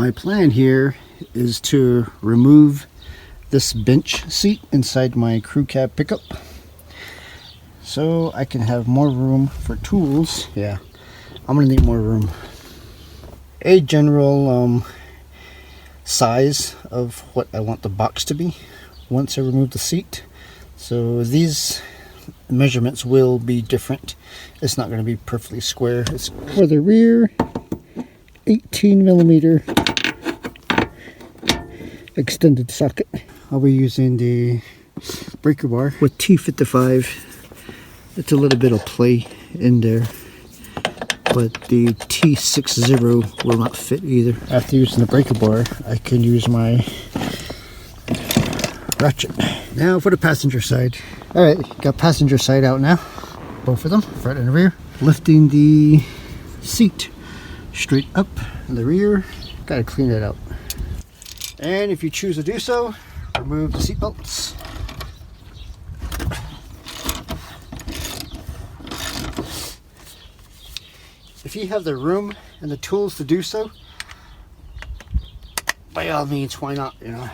My plan here is to remove this bench seat inside my crew cab pickup so I can have more room for tools. Yeah, I'm gonna need more room. A general size of what I want the box to be once I remove the seat. So these measurements will be different. It's not going to be perfectly square. It's for the rear 18mm extended socket. I'll be using the breaker bar with T55. It's a little bit of play in there, but the T60 will not fit either. After using the breaker bar, I can use my ratchet. Now for the passenger side. Alright, got passenger side out now. Both of them, front and rear. Lifting the seat straight up in the rear. Gotta clean that out. And if you choose to do so, remove the seat belts. If you have the room and the tools to do so, by all means, why not, you know.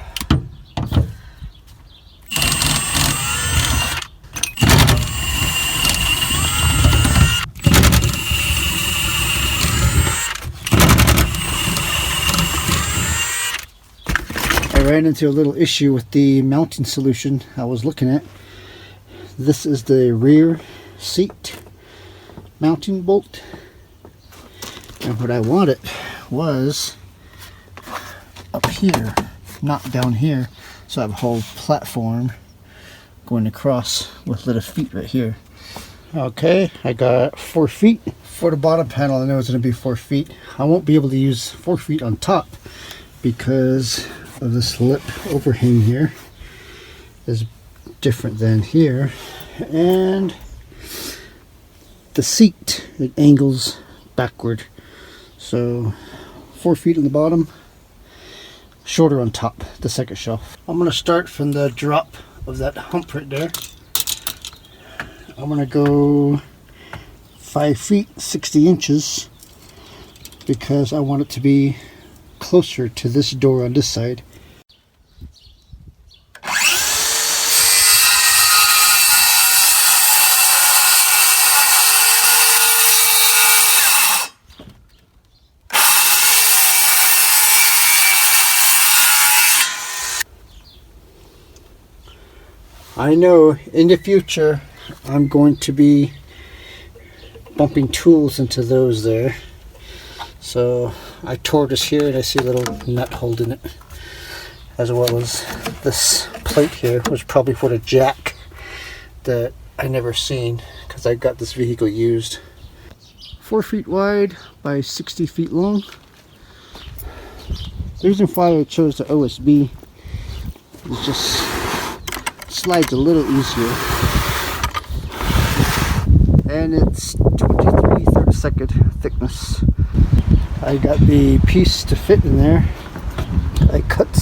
I ran into a little issue with the mounting solution I was looking at. This is the rear seat mounting bolt. And what I wanted was up here, not down here. So I have a whole platform going across with little feet right here. Okay, I got 4 feet. For the bottom panel, I know it's going to be 4 feet. I won't be able to use 4 feet on top because of this lip overhang here is different than here. And the seat, it angles backward. So 4 feet on the bottom, shorter on top, the second shelf. I'm going to start from the drop of that hump right there. I'm going to go 5 feet 60 inches because I want it to be closer to this door on this side. I know in the future I'm going to be bumping tools into those there. So I tore this here and I see a little nut holding it, as well as this plate here, which probably for the jack that I never seen because I got this vehicle used. 4 feet wide by 60 feet long. The reason why I chose the OSB is just slides a little easier, and it's 23/32 thickness. I got the piece to fit in there. I cut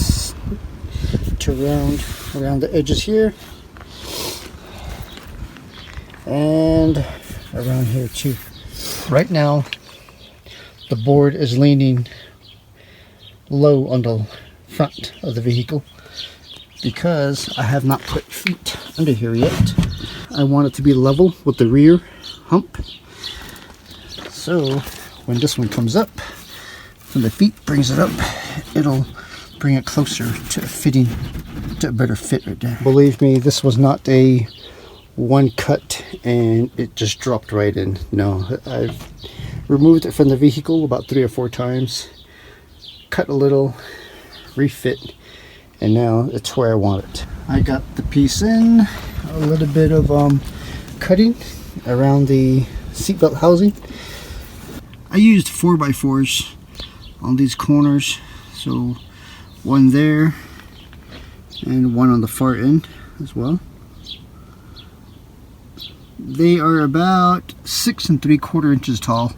to around the edges here and around here too. Right now the board is leaning low on the front of the vehicle because I have not put feet under here yet. I want it to be level with the rear hump. So when this one comes up, when the feet brings it up, it'll bring it closer to fitting, to a better fit right there. Believe me, this was not a one cut and it just dropped right in. No, I've removed it from the vehicle about 3 or 4 times, cut a little, refit, and now it's where I want it. I got the piece in, a little bit of cutting around the seatbelt housing. I used 4x4s on these corners, so one there and one on the far end as well. They are about 6 3/4 inches tall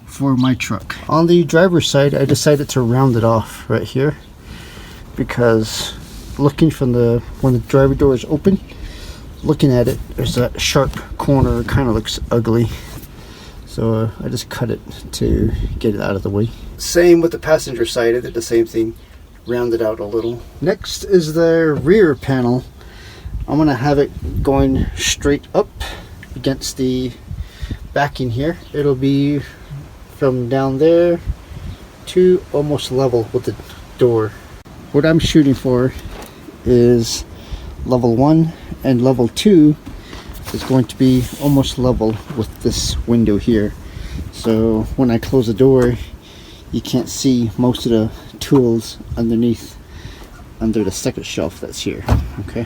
for my truck. On the driver's side, I decided to round it off right here because looking from when the driver door is open, looking at it, there's that sharp corner, kind of looks ugly. So I just cut it to get it out of the way. Same with the passenger side, I did the same thing, rounded out a little. Next is the rear panel. I'm going to have it going straight up against the backing here. It'll be from down there to almost level with the door. What I'm shooting for is level 1, and level 2 is going to be almost level with this window here. So when I close the door, you can't see most of the tools underneath, under the second shelf that's here. Okay.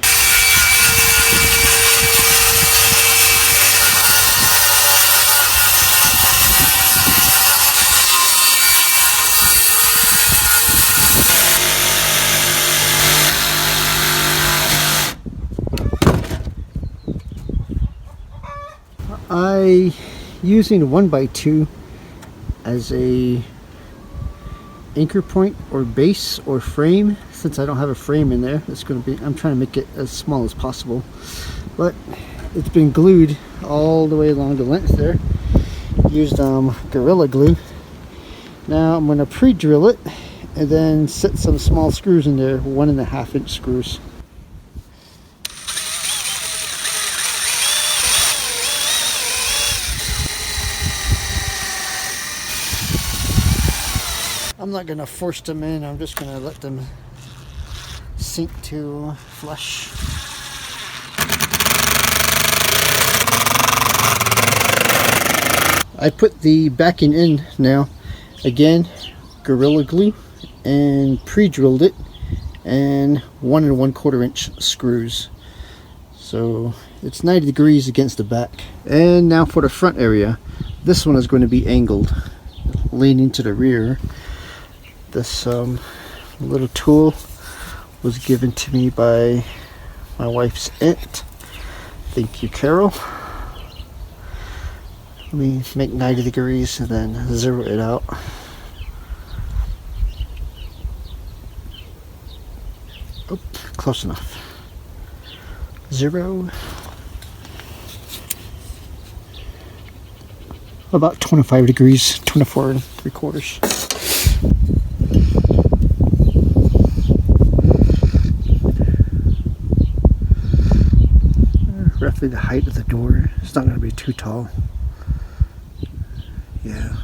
I using 1x2 as a anchor point or base or frame. Since I don't have a frame in there, it's going to be, I'm trying to make it as small as possible, but it's been glued all the way along the length there. Used Gorilla Glue. Now I'm going to pre-drill it and then set some small screws in there, 1.5 inch screws. I'm not going to force them in, I'm just going to let them sink to flush. I put the backing in now. Again, Gorilla Glue, and pre-drilled it, and 1 1/4 inch screws. So it's 90 degrees against the back. And now for the front area. This one is going to be angled, leaning to the rear. This little tool was given to me by my wife's aunt. Thank you, Carol. Let me make 90 degrees and then zero it out. Oh, close enough. 0. About 25 degrees, 24 3/4. Roughly the height of the door. It's not going to be too tall. Yeah.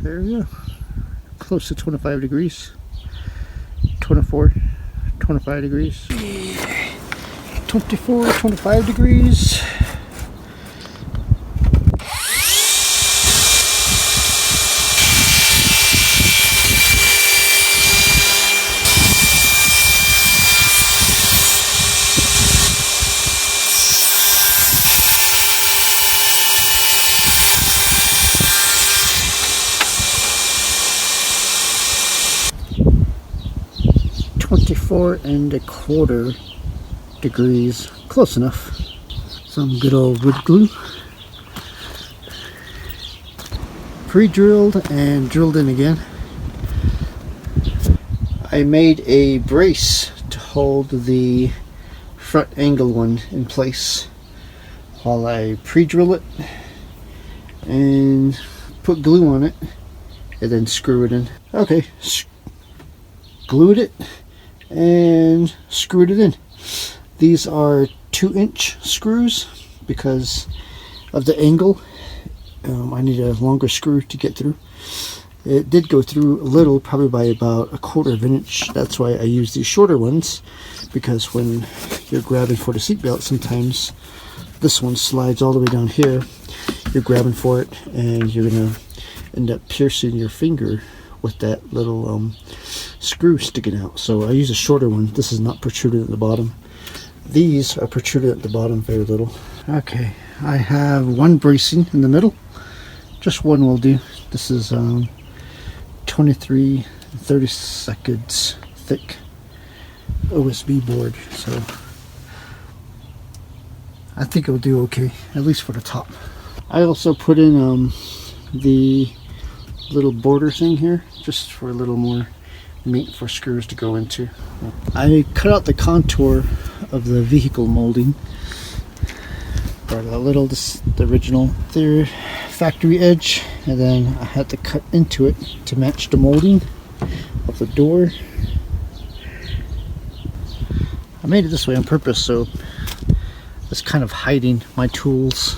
There we go. Close to 25 degrees. 24, 25 degrees. 24, 25 degrees. Four and 1/4 degrees, close enough. Some good old wood glue. Pre-drilled and drilled in again. I made a brace to hold the front angle one in place while I pre-drill it and put glue on it and then screw it in. Okay, glued it and screwed it in. These are 2-inch screws because of the angle. I need a longer screw to get through. It did go through a little, probably by about 1/4 inch. That's why I use these shorter ones, because when you're grabbing for the seatbelt, sometimes this one slides all the way down here. You're grabbing for it and you're gonna end up piercing your finger with that little screw sticking out. So I use a shorter one. This is not protruded at the bottom. These are protruded at the bottom very little. Okay, I have one bracing in the middle. Just one will do. This is 23 32 thick OSB board, so I think it will do okay, at least for the top. I also put in the little border thing here, just for a little more meat for screws to go into. I cut out the contour of the vehicle molding, or the original, the factory edge, and then I had to cut into it to match the molding of the door. I made it this way on purpose, so it's kind of hiding my tools.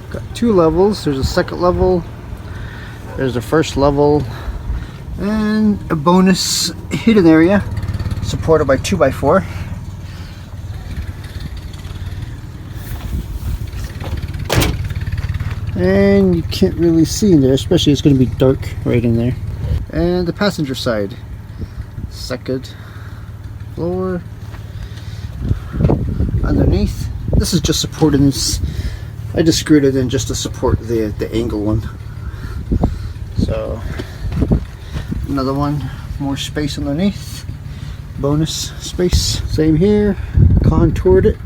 Got 2 levels. There's a second level, there's the first level, and a bonus hidden area supported by 2x4. And you can't really see in there, especially it's going to be dark right in there. And the passenger side, second floor. Underneath, this is just supporting this. I just screwed it in just to support the angle one. So another one, more space underneath, bonus space. Same here, contoured it.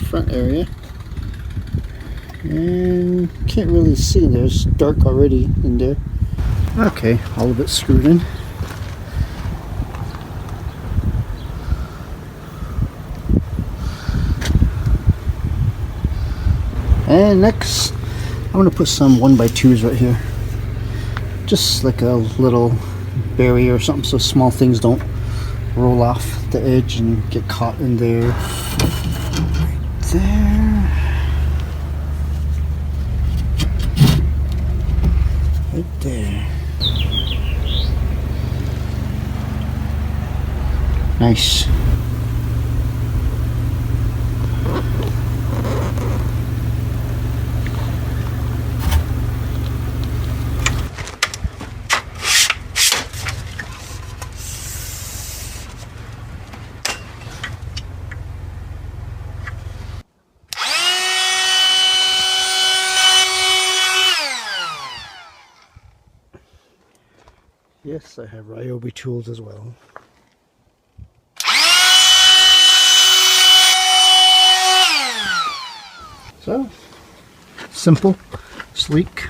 Front area, and can't really see in there, it's dark already in there. Okay, all of it screwed in. And next I'm going to put some 1x2s right here, just like a little barrier or something so small things don't roll off the edge and get caught in there. There, right there. Nice. Yes, I have Ryobi tools as well. So, simple, sleek.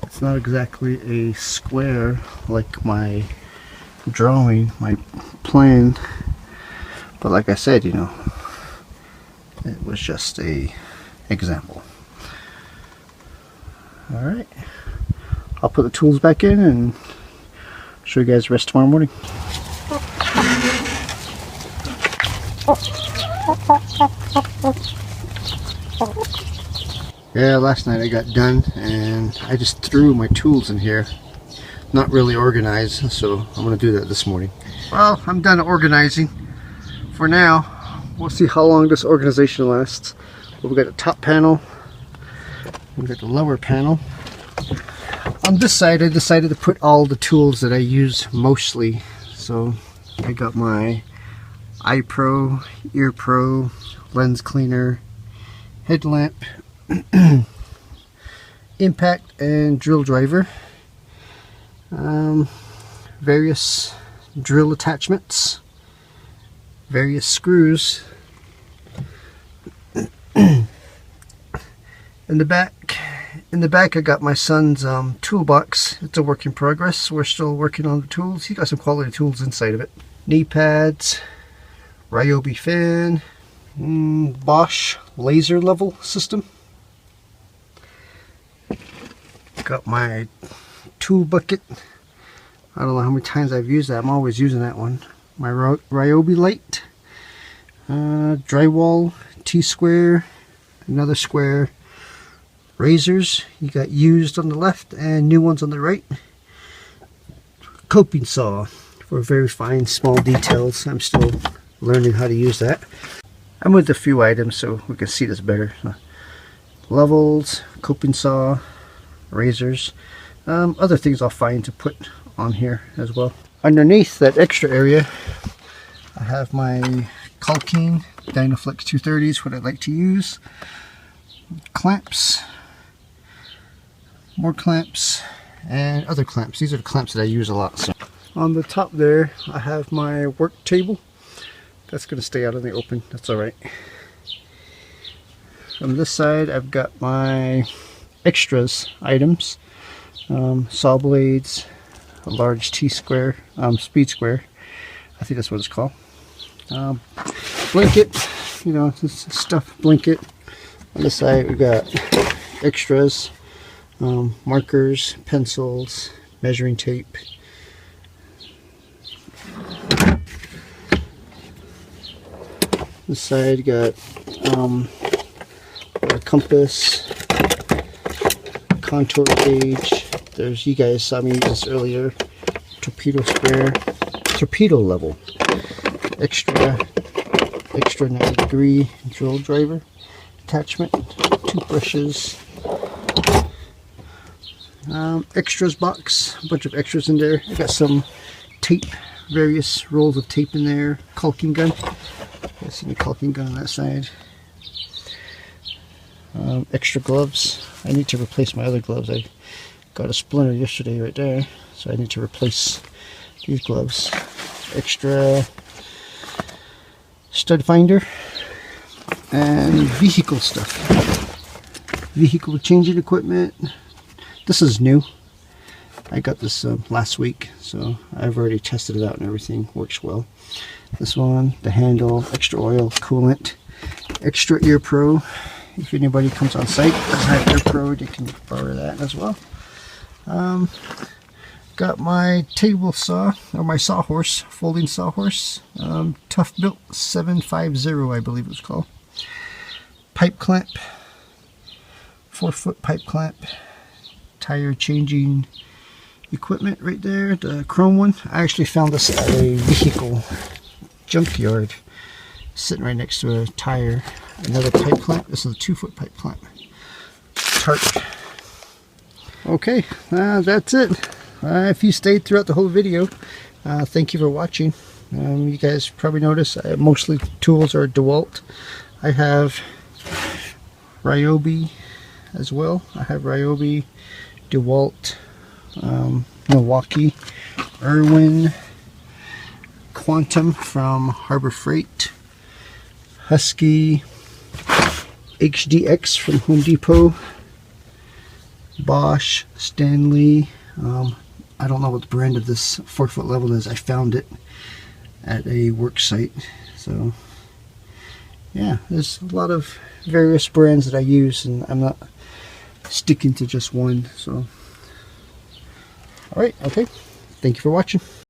It's not exactly a square like my drawing, my plan, but like I said, you know, it was just a example. Alright. I'll put the tools back in and show you guys the rest tomorrow morning. Yeah, last night I got done and I just threw my tools in here. Not really organized, so I'm going to do that this morning. Well, I'm done organizing for now. We'll see how long this organization lasts. We've got the top panel, we've got the lower panel. On this side I decided to put all the tools that I use mostly. So I got my eye pro, ear pro, lens cleaner, headlamp, impact and drill driver, various drill attachments, various screws. In the back I got my son's toolbox. It's a work in progress. We're still working on the tools. He got some quality tools inside of it. Knee pads, Ryobi fan, Bosch laser level system. Got my tool bucket. I don't know how many times I've used that. I'm always using that one. My Ryobi light, drywall, T-square, another square. Razors, you got used on the left and new ones on the right. Coping saw for very fine small details. I'm still learning how to use that. I moved a few items so we can see this better. Levels, coping saw, razors, other things I'll find to put on here as well. Underneath that extra area I have my caulking Dynaflex 230s, what I like to use. Clamps, more clamps, and other clamps. These are the clamps that I use a lot. So on the top there I have my work table. That's going to stay out in the open. That's alright. on this side I've got my extras items, saw blades, a large T-square, speed square, I think that's what it's called, blanket, you know, this stuff blanket. On this side we've got extras, markers, pencils, measuring tape. This side you got a compass, contour gauge. There's, you guys saw me use this earlier, torpedo square, torpedo level, extra 90-degree drill driver attachment, toothbrushes, extras box, a bunch of extras in there. I got some tape, various rolls of tape in there, caulking gun. I see the caulking gun on that side. Extra gloves. I need to replace my other gloves. I got a splinter yesterday right there, so I need to replace these gloves. Extra stud finder and vehicle stuff. Vehicle changing equipment. This is new. I got this last week, so I've already tested it out and everything works well. This one, the handle, extra oil, coolant, extra ear pro. If anybody comes on site doesn't have ear pro, they can borrow that as well. Got my table saw, or my sawhorse, folding sawhorse, Tough Built 750, I believe it was called. Pipe clamp, 4-foot pipe clamp, tire changing equipment right there, the chrome one. I actually found this at a vehicle junkyard, sitting right next to a tire. Another pipe clamp. This is a 2-foot pipe clamp. Tarp. Okay, that's it. If you stayed throughout the whole video, thank you for watching. You guys probably noticed mostly tools are DeWalt. I have Ryobi as well. I have Ryobi, DeWalt, Milwaukee, Irwin, Quantum from Harbor Freight, Husky, HDX from Home Depot, Bosch, Stanley. I don't know what the brand of this 4-foot level is. I found it at a work site. So yeah, there's a lot of various brands that I use, and I'm not sticking to just one. So alright, okay, thank you for watching.